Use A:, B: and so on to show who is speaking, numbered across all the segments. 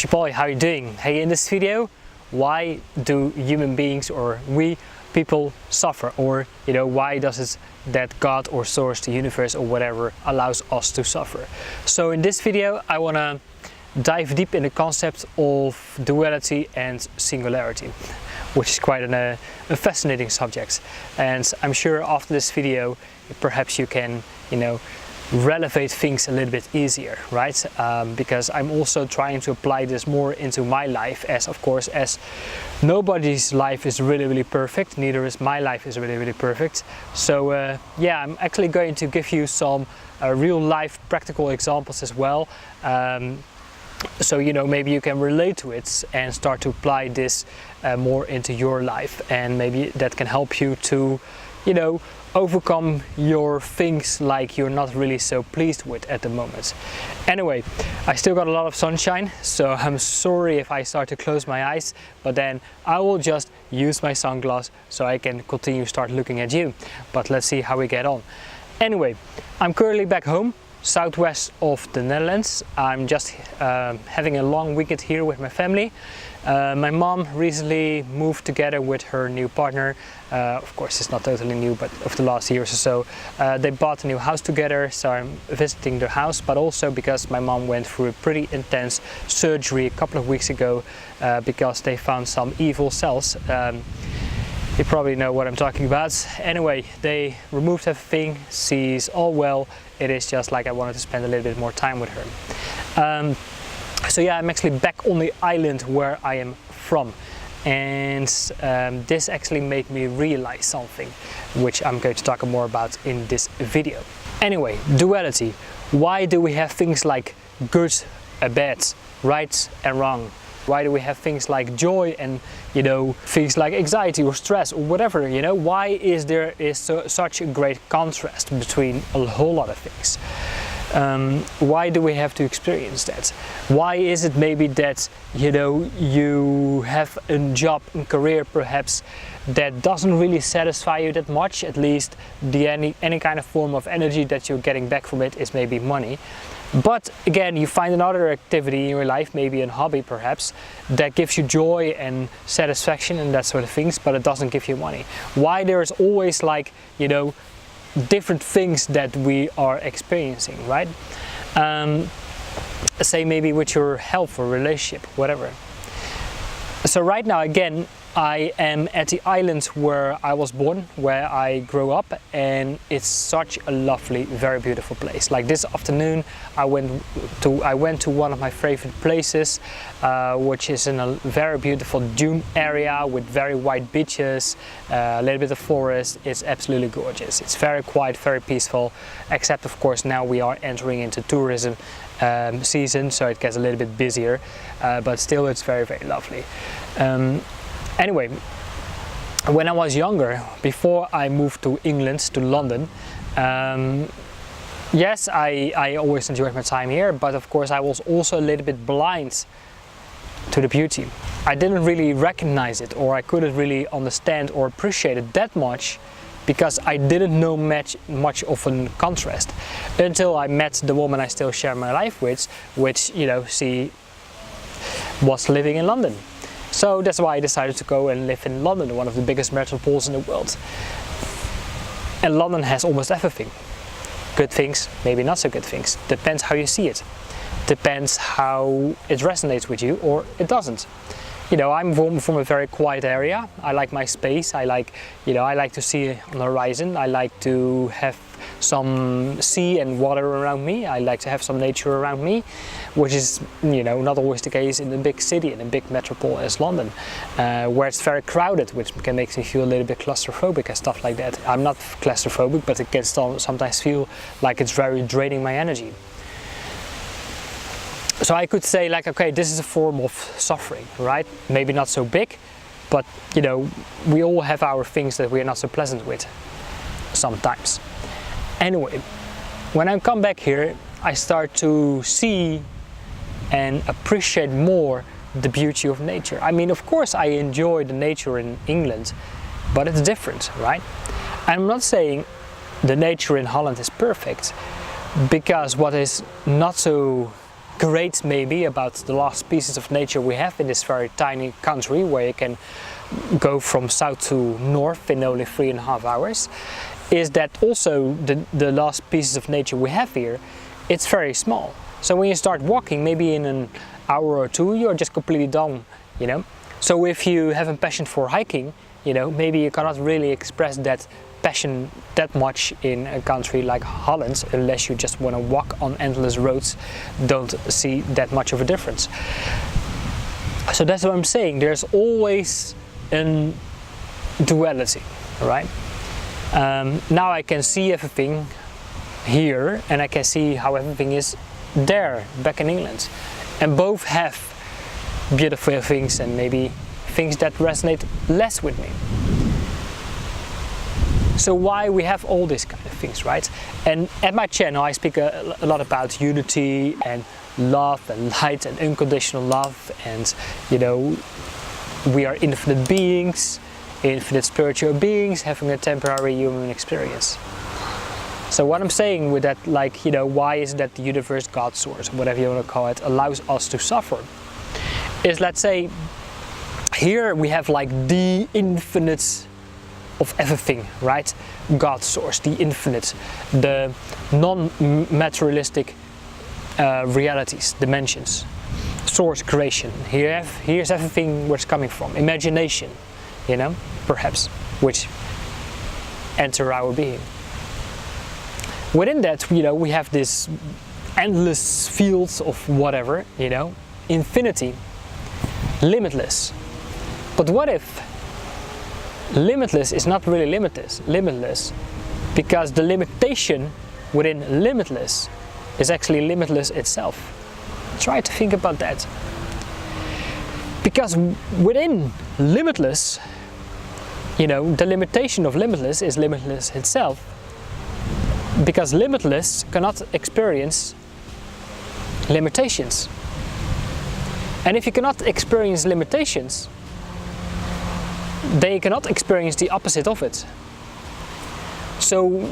A: Shapoi, how are you doing? Hey, in this video, why do human beings or we people suffer? Or, why does it that God or source, the universe or whatever allows us to suffer? So in this video, I want to dive deep in the concept of duality and singularity, which is quite a fascinating subject. And I'm sure after this video, perhaps you can, relevate things a little bit easier, right? Because I'm also trying to apply this more into my life, as of course, as nobody's life is really perfect, neither is my life is really perfect. So yeah, I'm actually going to give you some real life practical examples as well. So maybe you can relate to it and start to apply this more into your life, and maybe that can help you to overcome your things like you're not really so pleased with at the moment. Anyway, I still got a lot of sunshine, so I'm sorry if I start to close my eyes, but then I will just use my sunglasses so I can continue start looking at you. But let's see how we get on. Anyway, I'm currently back home, southwest of the Netherlands. I'm just having a long weekend here with my family. My mom recently moved together with her new partner. Of course, it's not totally new, but of the last years or so, they bought a new house together, so I'm visiting their house, but also because my mom went through a pretty intense surgery a couple of weeks ago because they found some evil cells. You probably know what I'm talking about. Anyway, they removed everything, she's all well. It is just like I wanted to spend a little bit more time with her. So yeah, I'm actually back on the island where I am from, and this actually made me realize something, which I'm going to talk more about in this video. Anyway, duality. Why do we have things like good and bad, right and wrong? Why do we have things like joy and things like anxiety or stress or whatever? Why is there such a great contrast between a whole lot of things? Why do we have to experience that? Why is it maybe that you have a job and career perhaps that doesn't really satisfy you that much? At least any kind of form of energy that you're getting back from it is maybe money. But again, you find another activity in your life, maybe a hobby perhaps, that gives you joy and satisfaction and that sort of things, but it doesn't give you money. Why there's always like, different things that we are experiencing, right? Say maybe with your health or relationship, whatever. So right now, again, I am at the island where I was born, where I grew up, and it's such a lovely, very beautiful place. Like this afternoon, I went to one of my favorite places, which is in a very beautiful dune area with very white beaches, a little bit of forest. It's absolutely gorgeous. It's very quiet, very peaceful, except of course now we are entering into tourism season, so it gets a little bit busier, but still it's very lovely. Anyway, when I was younger, before I moved to England, to London, yes, I always enjoyed my time here, but of course I was also a little bit blind to the beauty. I didn't really recognize it, or I couldn't really understand or appreciate it that much, because I didn't know much of a contrast until I met the woman I still share my life with, which, she was living in London. So that's why I decided to go and live in London, one of the biggest metropoles in the world. And London has almost everything. Good things, maybe not so good things. Depends how you see it. Depends how it resonates with you or it doesn't. I'm from a very quiet area. I like my space. I like to see on the horizon. I like to have some sea and water around me. I like to have some nature around me, which is, not always the case in a big city, in a big metropole as London, where it's very crowded, which can make me feel a little bit claustrophobic and stuff like that. I'm not claustrophobic, but it can sometimes feel like it's very draining my energy. So I could say like, okay, this is a form of suffering, right? Maybe not so big, but we all have our things that we are not so pleasant with sometimes. Anyway, when I come back here, I start to see and appreciate more the beauty of nature. I mean, of course I enjoy the nature in England, but it's different, right? I'm not saying the nature in Holland is perfect, because what is not so great maybe about the last pieces of nature we have in this very tiny country, where you can go from south to north in only 3.5 hours, is that also the last pieces of nature we have here, it's very small. So when you start walking, maybe in an hour or two, you're just completely done, you know. So if you have a passion for hiking, you know, maybe you cannot really express that passion that much in a country like Holland, unless you just want to walk on endless roads, don't see that much of a difference. So that's what I'm saying, there's always a duality, right? Now I can see everything here, and I can see how everything is there, back in England. And both have beautiful things and maybe things that resonate less with me. So why we have all these kind of things, right? And at my channel I speak a lot about unity and love and light and unconditional love, and you know, we are infinite beings, infinite spiritual beings having a temporary human experience. So what I'm saying with that, like, you know, why is that the universe, God, source, whatever you want to call it, allows us to suffer, is, let's say, here we have like the infinite of everything, right? God source, the infinite, the non-materialistic realities, dimensions, source, creation. Here's everything where it's coming from. Imagination, you know, perhaps, which enter our being. Within that, you know, we have this endless fields of whatever, you know, infinity, limitless. But what if limitless is not really limitless, because the limitation within limitless is actually limitless itself? Try to think about that. Because within limitless, you know, the limitation of limitless is limitless itself, because limitless cannot experience limitations. And if you cannot experience limitations, they cannot experience the opposite of it. So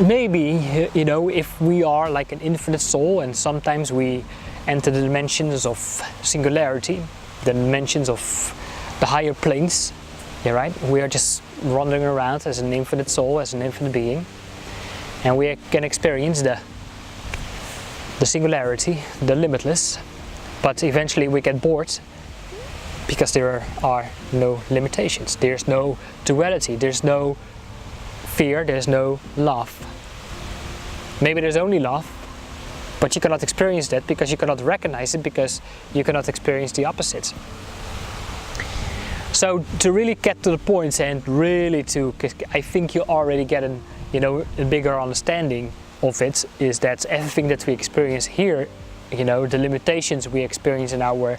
A: maybe, you know, if we are like an infinite soul, and sometimes we enter the dimensions of singularity, the dimensions of the higher planes, yeah, right? We are just wandering around as an infinite soul, as an infinite being, and we can experience the singularity, the limitless, but eventually we get bored, because there are no limitations, there's no duality, there's no fear, there's no love. Maybe there's only love, but you cannot experience that because you cannot recognize it, because you cannot experience the opposite. So to really get to the point, and really to, I think you already get a bigger understanding of it, is that everything that we experience here, you know, the limitations we experience in our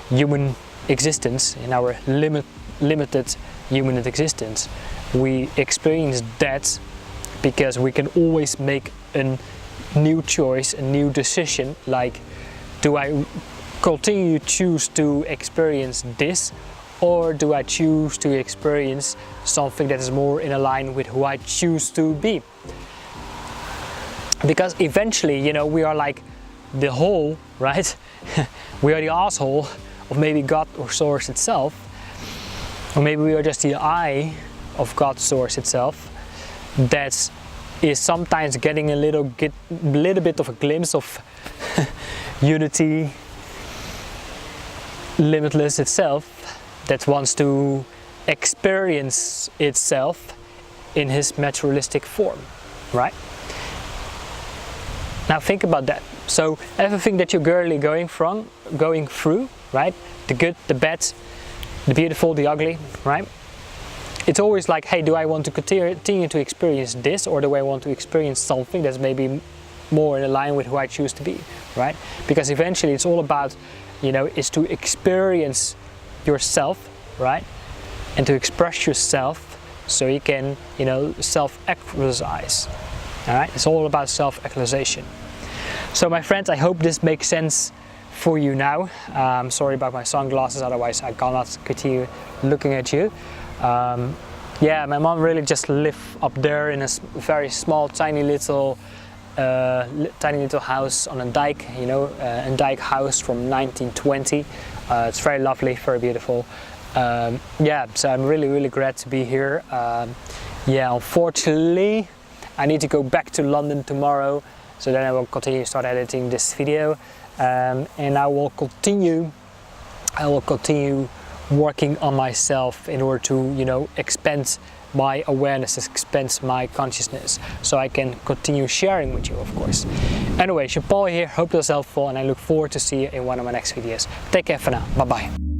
A: human existence, in our limited human existence, we experience that because we can always make a new choice, a new decision, like, do I continue to choose to experience this, or do I choose to experience something that is more in line with who I choose to be? Because eventually, you know, we are like the whole, right? We are the asshole of maybe God or source itself, or maybe we are just the eye of God's source itself that is sometimes getting a little bit of a glimpse of unity, limitless itself, that wants to experience itself in his materialistic form, right? Now think about that. So everything that you're currently going through, right? The good, the bad, the beautiful, the ugly, right? It's always like, hey, do I want to continue to experience this, or do I want to experience something that's maybe more in line with who I choose to be, right? Because eventually it's all about, you know, is to experience yourself, right? And to express yourself so you can, you know, self-actualize. All right, it's all about self-actualization. So my friends, I hope this makes sense for you now. Sorry about my sunglasses, otherwise I cannot continue looking at you. Yeah, my mom really just lived up there in a very small, tiny little tiny little house on a dike, you know, a dike house from 1920. It's very lovely, very beautiful. Yeah, so I'm really glad to be here. Yeah, unfortunately I need to go back to London tomorrow, so then I will start editing this video, and I will continue working on myself in order to, you know, expand my awareness, expand my consciousness, so I can continue sharing with you, of course. Anyway, Jean-Paul here, hope it was helpful, and I look forward to see you in one of my next videos. Take care for now, bye bye.